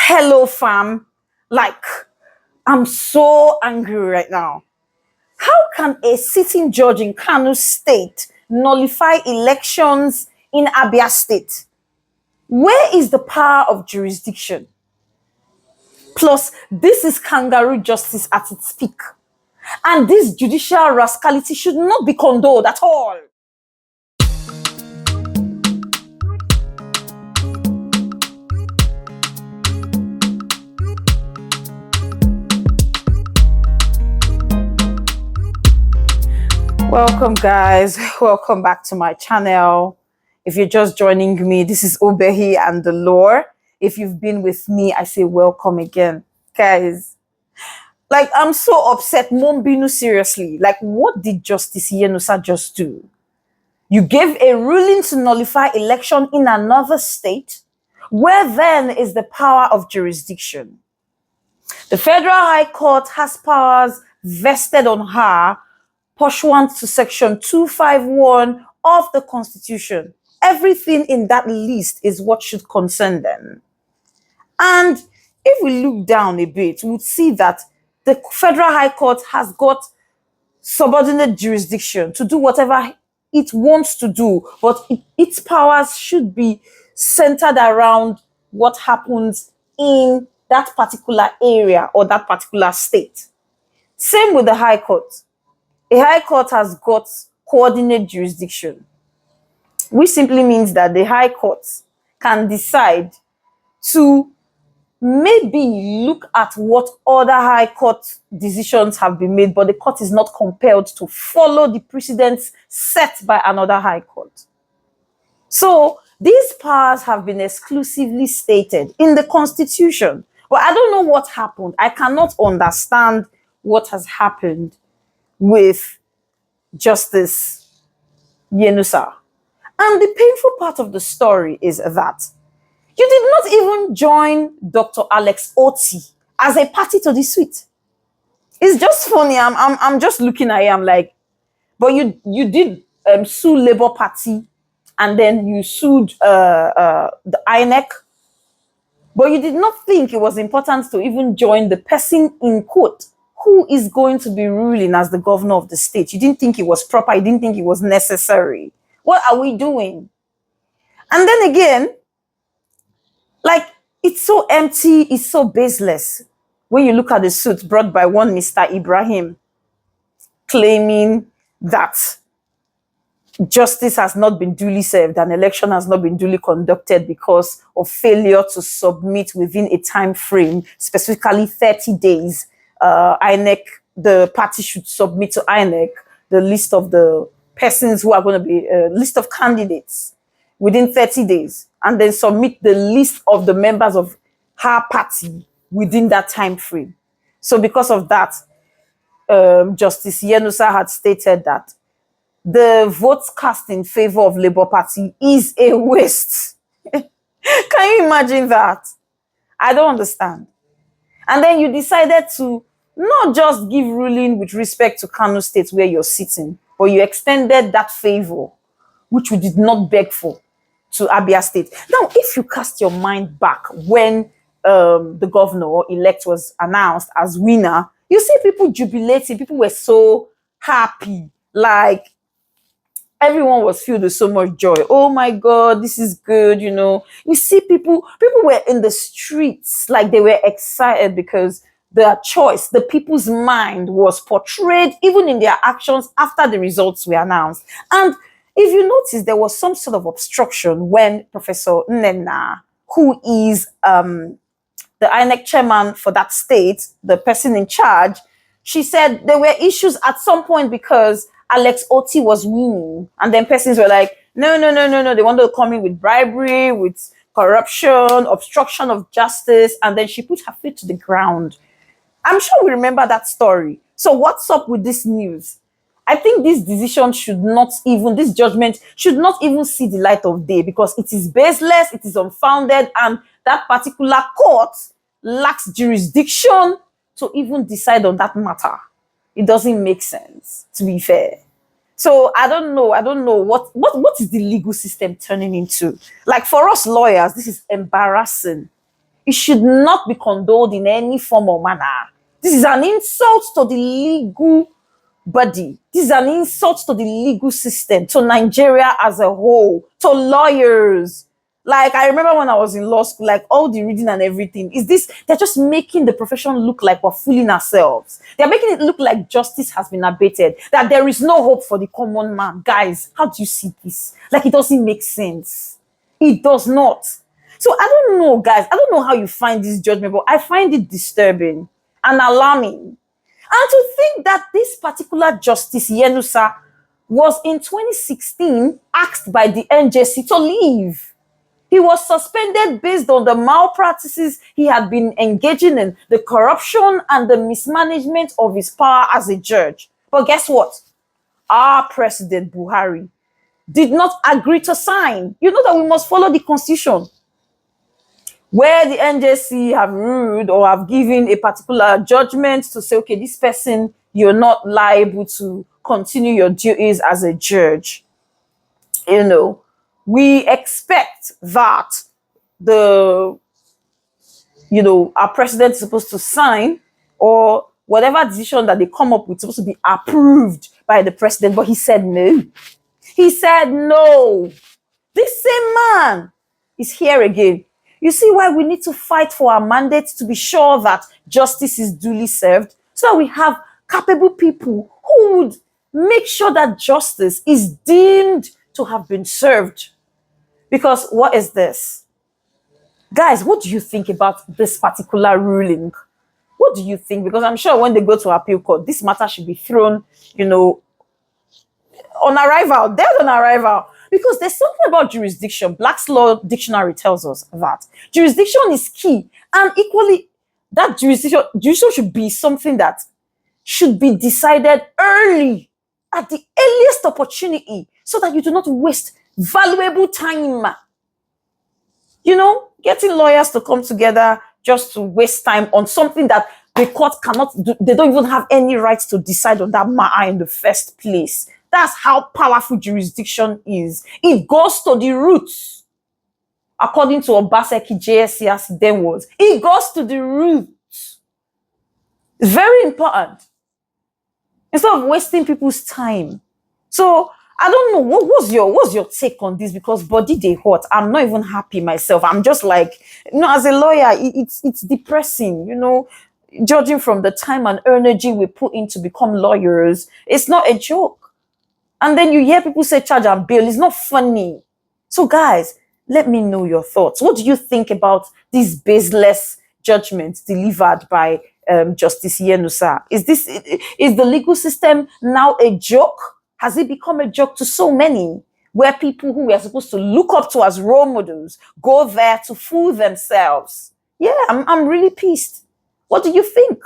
Hello, fam. Like, I'm so angry right now. How can a sitting judge in Kano State nullify elections in Abia State? Where is the power of jurisdiction? Plus, this is kangaroo justice at its peak. And this judicial rascality should not be condoned at all. Welcome, guys. Welcome back to my channel. If you're just joining me, this is Obehi and the lore. If you've been with me, I say welcome again. Guys, like, I'm so upset. Mombinu, seriously. Like, what did Justice Yenusa just do? You gave a ruling to nullify election in another state. Where then is the power of jurisdiction? The Federal High Court has powers vested on her pursuant to Section 251 of the Constitution. Everything in that list is what should concern them. And if we look down a bit, we'll see that the Federal High Court has got subordinate jurisdiction to do whatever it wants to do, but its powers should be centered around what happens in that particular area or that particular state. Same with the High Court. A High Court has got coordinate jurisdiction, which simply means that the High Court can decide to maybe look at what other High Court decisions have been made, but the court is not compelled to follow the precedents set by another High Court. So these powers have been exclusively stated in the Constitution. But I don't know what happened. I cannot understand what has happened with Justice Yenusa. And the painful part of the story is that you did not even join Dr. Alex Oti as a party to the suit. It's just funny. I'm just looking at him like, but you did sue Labour Party, and then you sued the INEC, but you did not think it was important to even join the person in court who is going to be ruling as the governor of the state. You didn't think it was proper. You didn't think it was necessary. What are we doing? And then again, like, it's so empty, it's so baseless. When you look at the suit brought by one Mr. Ibrahim, claiming that justice has not been duly served, an election has not been duly conducted because of failure to submit within a time frame, specifically 30 days. INEC, the party should submit to INEC the list of the persons who are going to be a list of candidates within 30 days, and then submit the list of the members of her party within that time frame. So because of that, Justice Yenusa had stated that the votes cast in favor of Labour Party is a waste. Can you imagine that? I don't understand. And then you decided to not just give ruling with respect to Kano State where you're sitting, but you extended that favor, which we did not beg for, to Abia State. Now, if you cast your mind back when the governor-elect was announced as winner, you see people jubilating. People were so happy. Like, everyone was filled with so much joy. Oh my God, this is good, you know. You see people were in the streets, like they were excited because their choice, the people's mind was portrayed even in their actions after the results were announced. And if you notice, there was some sort of obstruction when Professor Nnenna, who is the INEC chairman for that state, the person in charge, she said there were issues at some point because Alex Oti was winning, and then persons were like, no, they wanted to come in with bribery, with corruption, obstruction of justice, and then she put her feet to the ground. I'm sure we remember that story. So what's up with this news? I think this decision this judgment should not even see the light of day, because it is baseless, it is unfounded, and that particular court lacks jurisdiction to even decide on that matter. It doesn't make sense, to be fair. So I don't know what is the legal system turning into. Like, for us lawyers, this is embarrassing. It should not be condoned in any form or manner. This is an insult to the legal body. This is an insult to the legal system, to Nigeria as a whole, to lawyers. Like, I remember when I was in law school, like all the reading and everything, they're just making the profession look like we're fooling ourselves. They're making it look like justice has been abated, that there is no hope for the common man. Guys, how do you see this? Like, it doesn't make sense. It does not. So I don't know, guys. I don't know how you find this judgment, but I find it disturbing and alarming. And to think that this particular Justice Yenusa was in 2016 asked by the NJC to leave. He was suspended based on the malpractices he had been engaging in, the corruption and the mismanagement of his power as a judge. But guess what? Our President Buhari did not agree to sign. You know that we must follow the constitution. Where the NJC have ruled or have given a particular judgment to say, okay, this person, you're not liable to continue your duties as a judge. You know, we expect that our president is supposed to sign, or whatever decision that they come up with is supposed to be approved by the president. But he said no. He said no. This same man is here again. You see why we need to fight for our mandate, to be sure that justice is duly served, so that we have capable people who would make sure that justice is deemed to have been served. Because what is this? Guys, what do you think about this particular ruling? What do you think? Because I'm sure when they go to appeal court, this matter should be thrown, on arrival, dead on arrival. Because there's something about jurisdiction. Black's Law Dictionary tells us that jurisdiction is key. And equally, that jurisdiction should be something that should be decided early, at the earliest opportunity, so that you do not waste valuable time. Getting lawyers to come together just to waste time on something that the court cannot do. They don't even have any rights to decide on that matter in the first place. That's how powerful jurisdiction is. It goes to the roots. According to Obaseki JSC as then was. It goes to the roots. It's very important. Instead of wasting people's time. So I don't know, what's your take on this? Because body they hot. I'm not even happy myself. I'm just like, as a lawyer, it's depressing, judging from the time and energy we put in to become lawyers. It's not a joke. And then you hear people say charge and bail. It's not funny. So guys, let me know your thoughts. What do you think about these baseless judgments delivered by Justice Yenusa? Is the legal system now a joke? Has it become a joke to so many, where people who we are supposed to look up to as role models go there to fool themselves? Yeah, I'm really pissed. What do you think?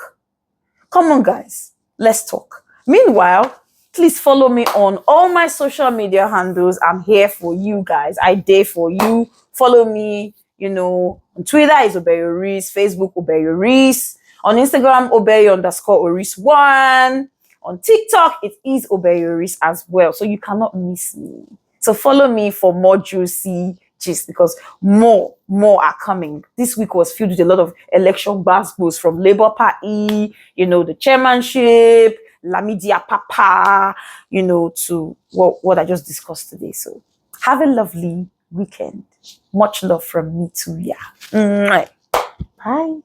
Come on, guys. Let's talk. Meanwhile, please follow me on all my social media handles. I'm here for you guys. I dare for you. Follow me, on Twitter is Obeyoris, Facebook Obeyoris, on Instagram Obey_Oris1, on TikTok it is Obeyoris as well. So you cannot miss me. So follow me for more juicy gist, because more are coming. This week was filled with a lot of election Gbos from Labour Party, the chairmanship, Lamidia Papa, to what I just discussed today. So have a lovely weekend. Much love from me too. Yeah. Bye.